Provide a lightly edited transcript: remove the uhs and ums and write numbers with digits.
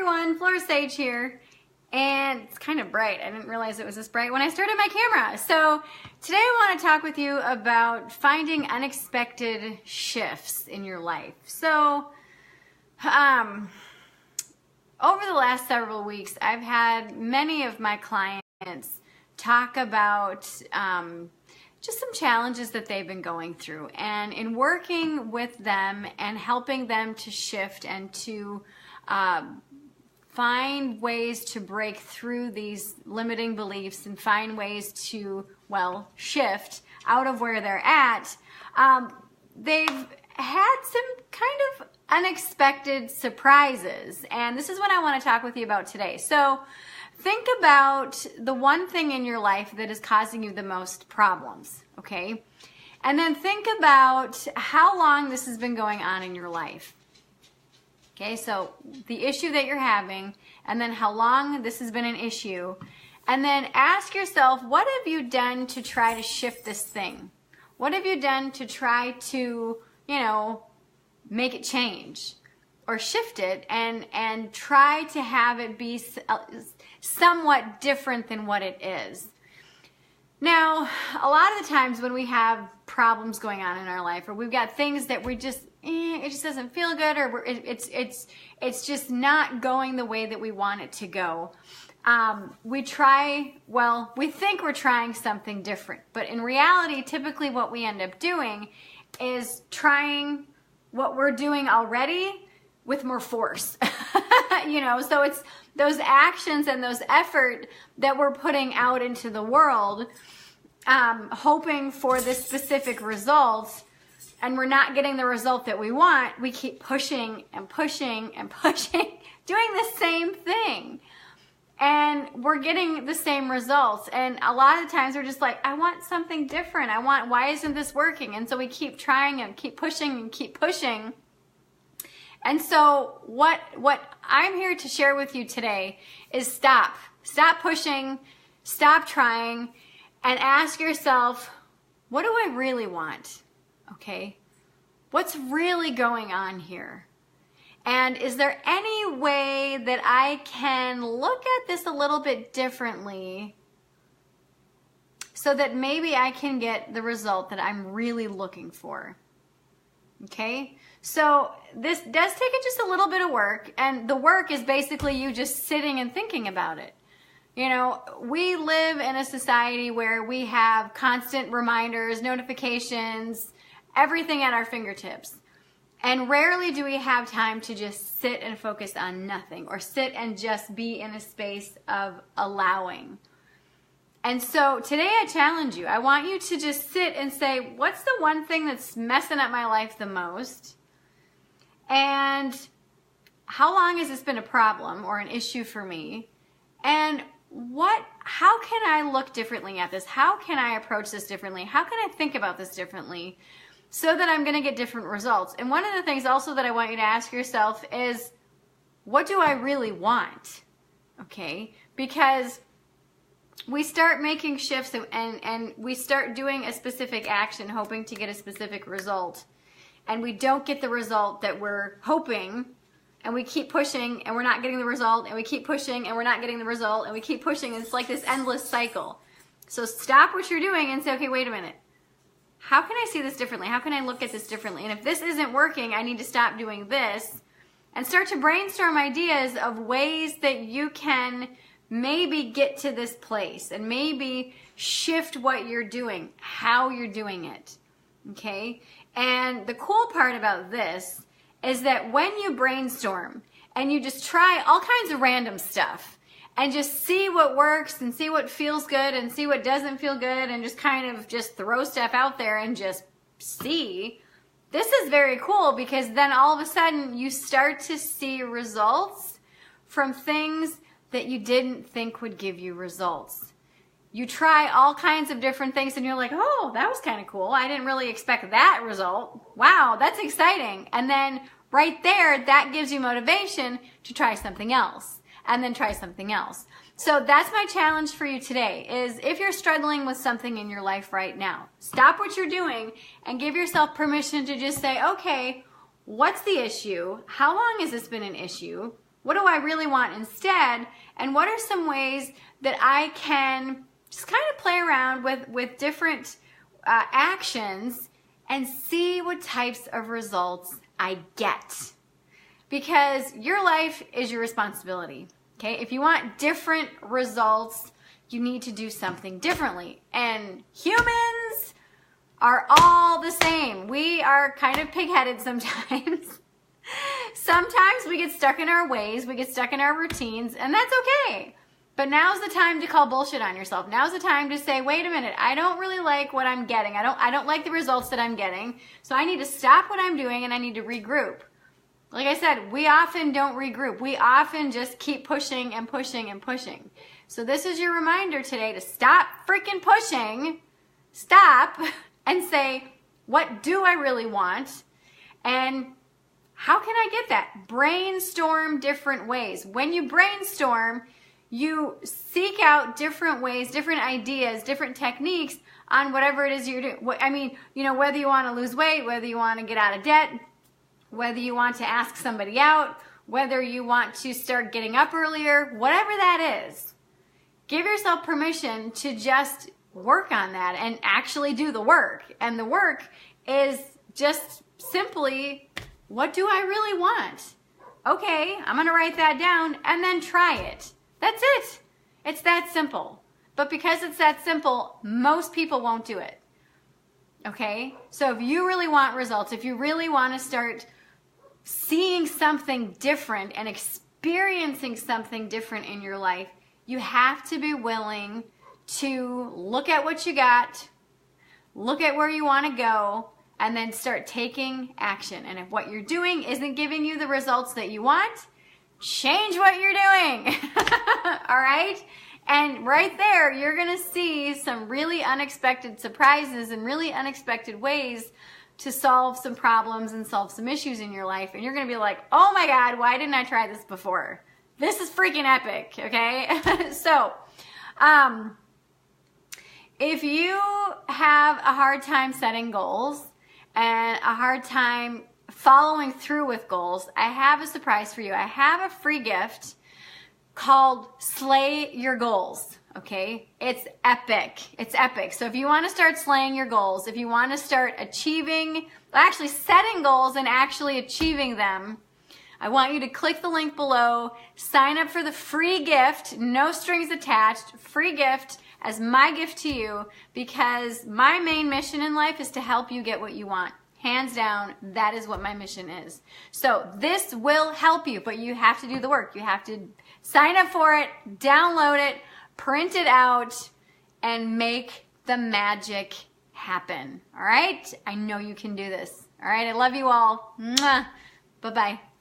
everyone, Flora Sage here, and it's kind of bright. I didn't realize it was this bright when I started my camera. So today I want to talk with you about finding unexpected shifts in your life. So over the last several weeks, I've had many of my clients talk about just some challenges that they've been going through, and in working with them and helping them to shift and to find ways to break through these limiting beliefs and find ways to, well, shift out of where they're at, they've had some kind of unexpected surprises, and this is what I want to talk with you about today. So think about the one thing in your life that is causing you the most problems, okay? And then think about how long this has been going on in your life. Okay, so the issue that you're having, and then how long this has been an issue, and then ask yourself, what have you done to try to shift this thing? What have you done to try to, make it change or shift it and try to have it be somewhat different than what it is? Now, a lot of the times when we have problems going on in our life, or we've got things that we just, it just doesn't feel good, or it's just not going the way that we want it to go. We think we're trying something different, but in reality, typically what we end up doing is trying what we're doing already with more force. So it's those actions and those effort that we're putting out into the world, hoping for this specific result, and we're not getting the result that we want. We keep pushing and pushing and pushing, doing the same thing, and we're getting the same results. And a lot of the times we're just like, I want something different. Why isn't this working? And so we keep trying and keep pushing and keep pushing. And so what I'm here to share with you today is stop pushing, stop trying, and ask yourself, what do I really want? Okay, what's really going on here? And is there any way that I can look at this a little bit differently so that maybe I can get the result that I'm really looking for? Okay, so this does take just a little bit of work, and the work is basically you just sitting and thinking about it. We live in a society where we have constant reminders, notifications, everything at our fingertips. And rarely do we have time to just sit and focus on nothing, or sit and just be in a space of allowing. And so today I challenge you. I want you to just sit and say, what's the one thing that's messing up my life the most? And how long has this been a problem or an issue for me? And how can I look differently at this? How can I approach this differently? How can I think about this differently so that I'm going to get different results? And one of the things also that I want you to ask yourself is, what do I really want? Okay, because we start making shifts and we start doing a specific action hoping to get a specific result, and we don't get the result that we're hoping, and we keep pushing and we're not getting the result, and we keep pushing and we're not getting the result, and we keep pushing, and it's like this endless cycle. So stop what you're doing and say, okay, wait a minute. How can I see this differently? How can I look at this differently? And if this isn't working, I need to stop doing this, and start to brainstorm ideas of ways that you can maybe get to this place and maybe shift what you're doing, how you're doing it, okay? And the cool part about this is that when you brainstorm and you just try all kinds of random stuff and just see what works and see what feels good and see what doesn't feel good, and just kind of just throw stuff out there and just see, this is very cool, because then all of a sudden you start to see results from things that you didn't think would give you results. You try all kinds of different things and you're like, oh, that was kind of cool. I didn't really expect that result. Wow, that's exciting. And then right there, that gives you motivation to try something else, and then try something else. So that's my challenge for you today, is if you're struggling with something in your life right now, stop what you're doing and give yourself permission to just say, okay, what's the issue? How long has this been an issue? What do I really want instead? And what are some ways that I can just kind of play around with different actions and see what types of results I get? Because your life is your responsibility, okay? If you want different results, you need to do something differently. And humans are all the same. We are kind of pig-headed sometimes. Sometimes we get stuck in our ways, we get stuck in our routines, and that's okay. But now's the time to call bullshit on yourself. Now's the time to say, wait a minute, I don't really like what I'm getting. I don't like the results that I'm getting. So I need to stop what I'm doing and I need to regroup. Like I said, we often don't regroup. We often just keep pushing and pushing and pushing. So this is your reminder today to stop freaking pushing, stop, and say, what do I really want? And how can I get that? Brainstorm different ways. When you brainstorm, you seek out different ways, different ideas, different techniques on whatever it is you're doing. I mean, you know, whether you want to lose weight, whether you want to get out of debt, whether you want to ask somebody out, whether you want to start getting up earlier, whatever that is, give yourself permission to just work on that and actually do the work. And the work is just simply, what do I really want? Okay, I'm going to write that down and then try it. That's it. It's that simple. But because it's that simple, most people won't do it. Okay? So if you really want results, if you really want to start seeing something different and experiencing something different in your life, you have to be willing to look at what you got, look at where you want to go, and then start taking action. And if what you're doing isn't giving you the results that you want, change what you're doing. All right? And right there, you're going to see some really unexpected surprises and really unexpected ways to solve some problems and solve some issues in your life. And you're going to be like, oh my God, why didn't I try this before? This is freaking epic, okay? So, if you have a hard time setting goals and a hard time following through with goals, I have a surprise for you. I have a free gift called Slay Your Goals, okay? It's epic. It's epic. So if you want to start slaying your goals, if you want to start actually setting goals and actually achieving them, I want you to click the link below, sign up for the free gift, no strings attached, free gift as my gift to you, because my main mission in life is to help you get what you want. Hands down, that is what my mission is. So this will help you, but you have to do the work. You have to sign up for it, download it, print it out, and make the magic happen. All right? I know you can do this. All right? I love you all. Mwah. Bye-bye.